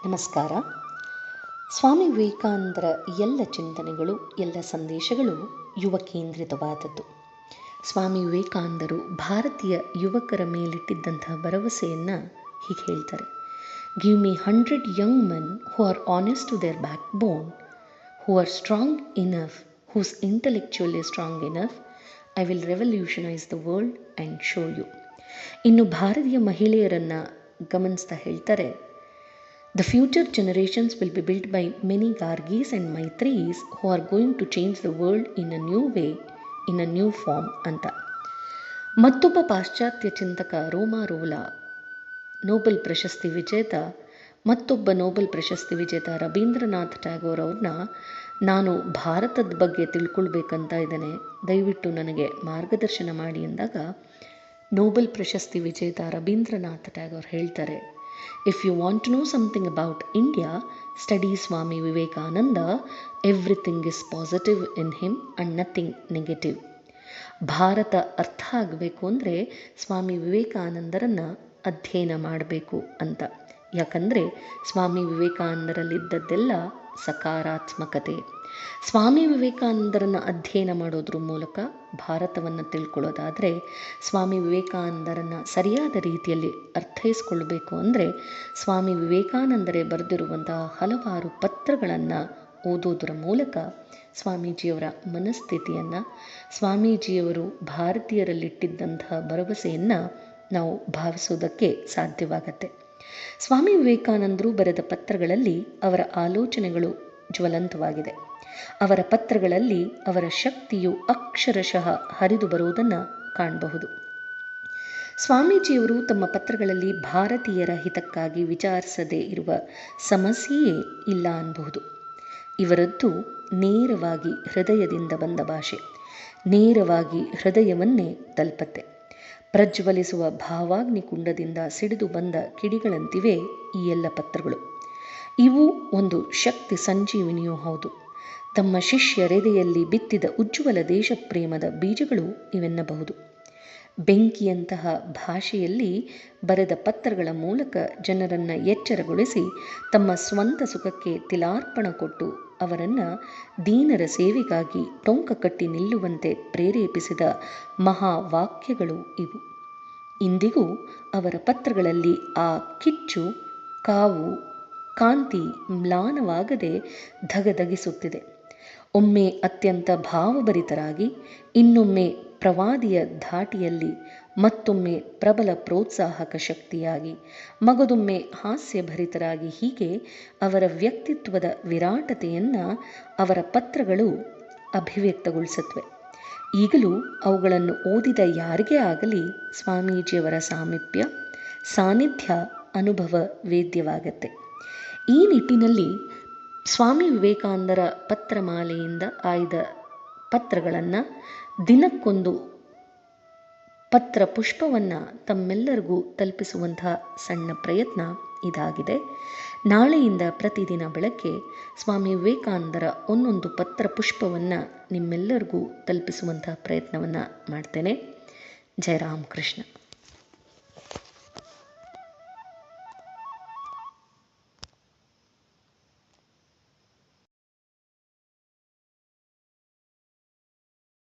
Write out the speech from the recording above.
ನಮಸ್ಕಾರ. ಸ್ವಾಮಿ ವಿವೇಕಾನಂದರ ಎಲ್ಲ ಚಿಂತನೆಗಳು, ಎಲ್ಲ ಸಂದೇಶಗಳು ಯುವ ಕೇಂದ್ರಿತವಾದದ್ದು. ಸ್ವಾಮಿ ವಿವೇಕಾನಂದರು ಭಾರತೀಯ ಯುವಕರ ಮೇಲಿಟ್ಟಿದ್ದಂತಹ ಭರವಸೆಯನ್ನು ಹೀಗೆ ಹೇಳ್ತಾರೆ: give me 100 young men who are honest to their backbone, who are strong enough, whose intellectual is strong enough, I will revolutionize the world and show you. ಇನ್ನು ಭಾರತೀಯ ಮಹಿಳೆಯರನ್ನು ಗಮನಿಸ್ತಾ ಹೇಳ್ತಾರೆ: The future generations will be built by many Gargis and Maitris who are going to change the world in a new way, in a new form ಅಂತ. ಮತ್ತೊಬ್ಬ ಪಾಶ್ಚಾತ್ಯ ಚಿಂತಕ ರೋಮಾ ರೋಲಾ, Nobel ಪ್ರಶಸ್ತಿ ವಿಜೇತ, ಮತ್ತೊಬ್ಬ ನೋಬೆಲ್ ಪ್ರಶಸ್ತಿ ವಿಜೇತ ರವೀಂದ್ರನಾಥ್ ಟ್ಯಾಗೋರ್ ಅವ್ರನ್ನ ನಾನು ಭಾರತದ ಬಗ್ಗೆ ತಿಳ್ಕೊಳ್ಬೇಕಂತ ಇದ್ದೇನೆ, ದಯವಿಟ್ಟು ನನಗೆ ಮಾರ್ಗದರ್ಶನ ಮಾಡಿ ಎಂದಾಗ ನೋಬೆಲ್ ಪ್ರಶಸ್ತಿ ವಿಜೇತ ರವೀಂದ್ರನಾಥ್ ಟ್ಯಾಗೋರ್ ಹೇಳ್ತಾರೆ: If you want to know something about India, study Swami Vivekananda. Everything is positive in him and nothing negative. Bharat ಅರ್ಥ ಆಗಬೇಕು ಅಂದರೆ ಸ್ವಾಮಿ ವಿವೇಕಾನಂದರನ್ನು ಅಧ್ಯಯನ ಮಾಡಬೇಕು ಅಂತ. ಯಾಕಂದರೆ ಸ್ವಾಮಿ ವಿವೇಕಾನಂದರಲ್ಲಿದ್ದದ್ದೆಲ್ಲ ಸಕಾರಾತ್ಮಕತೆ. ಸ್ವಾಮಿ ವಿವೇಕಾನಂದರನ್ನು ಅಧ್ಯಯನ ಮಾಡೋದ್ರ ಮೂಲಕ ಭಾರತವನ್ನು ತಿಳ್ಕೊಳ್ಳೋದಾದರೆ, ಸ್ವಾಮಿ ವಿವೇಕಾನಂದರನ್ನು ಸರಿಯಾದ ರೀತಿಯಲ್ಲಿ ಅರ್ಥೈಸ್ಕೊಳ್ಬೇಕು ಅಂದರೆ ಸ್ವಾಮಿ ವಿವೇಕಾನಂದರೇ ಬರೆದಿರುವಂತಹ ಹಲವಾರು ಪತ್ರಗಳನ್ನು ಓದೋದರ ಮೂಲಕ ಸ್ವಾಮೀಜಿಯವರ ಮನಸ್ಥಿತಿಯನ್ನು, ಸ್ವಾಮೀಜಿಯವರು ಭಾರತೀಯರಲ್ಲಿಟ್ಟಿದ್ದಂತಹ ಭರವಸೆಯನ್ನು ನಾವು ಭಾವಿಸೋದಕ್ಕೆ ಸಾಧ್ಯವಾಗತ್ತೆ. ಸ್ವಾಮಿ ವಿವೇಕಾನಂದರು ಬರೆದ ಪತ್ರಗಳಲ್ಲಿ ಅವರ ಆಲೋಚನೆಗಳು ಜ್ವಲಂತವಾಗಿದೆ. ಅವರ ಪತ್ರಗಳಲ್ಲಿ ಅವರ ಶಕ್ತಿಯು ಅಕ್ಷರಶಃ ಹರಿದು ಬರುವುದನ್ನು ಕಾಣಬಹುದು. ಸ್ವಾಮೀಜಿಯವರು ತಮ್ಮ ಪತ್ರಗಳಲ್ಲಿ ಭಾರತೀಯರ ಹಿತಕ್ಕಾಗಿ ವಿಚಾರಿಸದೇ ಇರುವ ಸಮಸ್ಯೆಯೇ ಇಲ್ಲ ಅನ್ನಬಹುದು. ಇವರದ್ದು ನೇರವಾಗಿ ಹೃದಯದಿಂದ ಬಂದ ಭಾಷೆ, ನೇರವಾಗಿ ಹೃದಯವನ್ನೇ ತಲುಪತ್ತೆ. ಪ್ರಜ್ವಲಿಸುವ ಭಾವಾಗ್ನಿ ಕುಂಡದಿಂದ ಸಿಡಿದು ಬಂದ ಕಿಡಿಗಳಂತಿವೆ ಈ ಎಲ್ಲ ಪತ್ರಗಳು. ಇವು ಒಂದು ಶಕ್ತಿ ಸಂಜೀವಿನಿಯೂ ಹೌದು. ತಮ್ಮ ಶಿಷ್ಯರೆದೆಯಲ್ಲಿ ಬಿತ್ತಿದ ಉಜ್ವಲ ದೇಶ ಪ್ರೇಮದ ಬೀಜಗಳು ಇವೆನ್ನಬಹುದು. ಬೆಂಕಿಯಂತಹ ಭಾಷೆಯಲ್ಲಿ ಬರೆದ ಪತ್ರಗಳ ಮೂಲಕ ಜನರನ್ನು ಎಚ್ಚರಗೊಳಿಸಿ ತಮ್ಮ ಸ್ವಂತ ಸುಖಕ್ಕೆ ತಿಲಾರ್ಪಣ ಕೊಟ್ಟು ಅವರನ್ನು ದೀನರ ಸೇವೆಗಾಗಿ ಟೊಂಕ ಕಟ್ಟಿ ನಿಲ್ಲುವಂತೆ ಪ್ರೇರೇಪಿಸಿದ ಮಹಾವಾಕ್ಯಗಳು ಇವು. ಇಂದಿಗೂ ಅವರ ಪತ್ರಗಳಲ್ಲಿ ಆ ಕಿಚ್ಚು, ಕಾವು, ಕಾಂತಿ ಮ್ಲಾನವಾಗದೆ ಧಗಧಗಿಸುತ್ತಿದೆ. ಒಮ್ಮೆ ಅತ್ಯಂತ ಭಾವಭರಿತರಾಗಿ, ಇನ್ನೊಮ್ಮೆ ಪ್ರವಾದಿಯ ಧಾಟಿಯಲ್ಲಿ, ಮತ್ತೊಮ್ಮೆ ಪ್ರಬಲ ಪ್ರೋತ್ಸಾಹಕ ಶಕ್ತಿಯಾಗಿ, ಮಗದೊಮ್ಮೆ ಹಾಸ್ಯಭರಿತರಾಗಿ, ಹೀಗೆ ಅವರ ವ್ಯಕ್ತಿತ್ವದ ವಿರಾಟತೆಯನ್ನು ಅವರ ಪತ್ರಗಳು ಅಭಿವ್ಯಕ್ತಗೊಳಿಸುತ್ತವೆ. ಈಗಲೂ ಅವುಗಳನ್ನು ಓದಿದ ಯಾರಿಗೇ ಆಗಲಿ ಸ್ವಾಮೀಜಿಯವರ ಸಾನ್ನಿಧ್ಯ ಅನುಭವ ವೇದ್ಯವಾಗತ್ತೆ. ಈ ನಿಟ್ಟಿನಲ್ಲಿ ಸ್ವಾಮಿ ವಿವೇಕಾನಂದರ ಪತ್ರಮಾಲೆಯಿಂದ ಆಯ್ದ ಪತ್ರಗಳನ್ನು, ದಿನಕ್ಕೊಂದು ಪತ್ರ ಪುಷ್ಪವನ್ನು ತಮ್ಮೆಲ್ಲರಿಗೂ ತಲುಪಿಸುವಂತಹ ಸಣ್ಣ ಪ್ರಯತ್ನ ಇದಾಗಿದೆ. ನಾಳೆಯಿಂದ ಪ್ರತಿದಿನ ಬೆಳಗ್ಗೆ ಸ್ವಾಮಿ ವಿವೇಕಾನಂದರ ಒಂದೊಂದು ಪತ್ರ ಪುಷ್ಪವನ್ನು ನಿಮ್ಮೆಲ್ಲರಿಗೂ ತಲುಪಿಸುವಂತಹ ಪ್ರಯತ್ನವನ್ನು ಮಾಡ್ತೇನೆ. ಜಯ ರಾಮಕೃಷ್ಣ.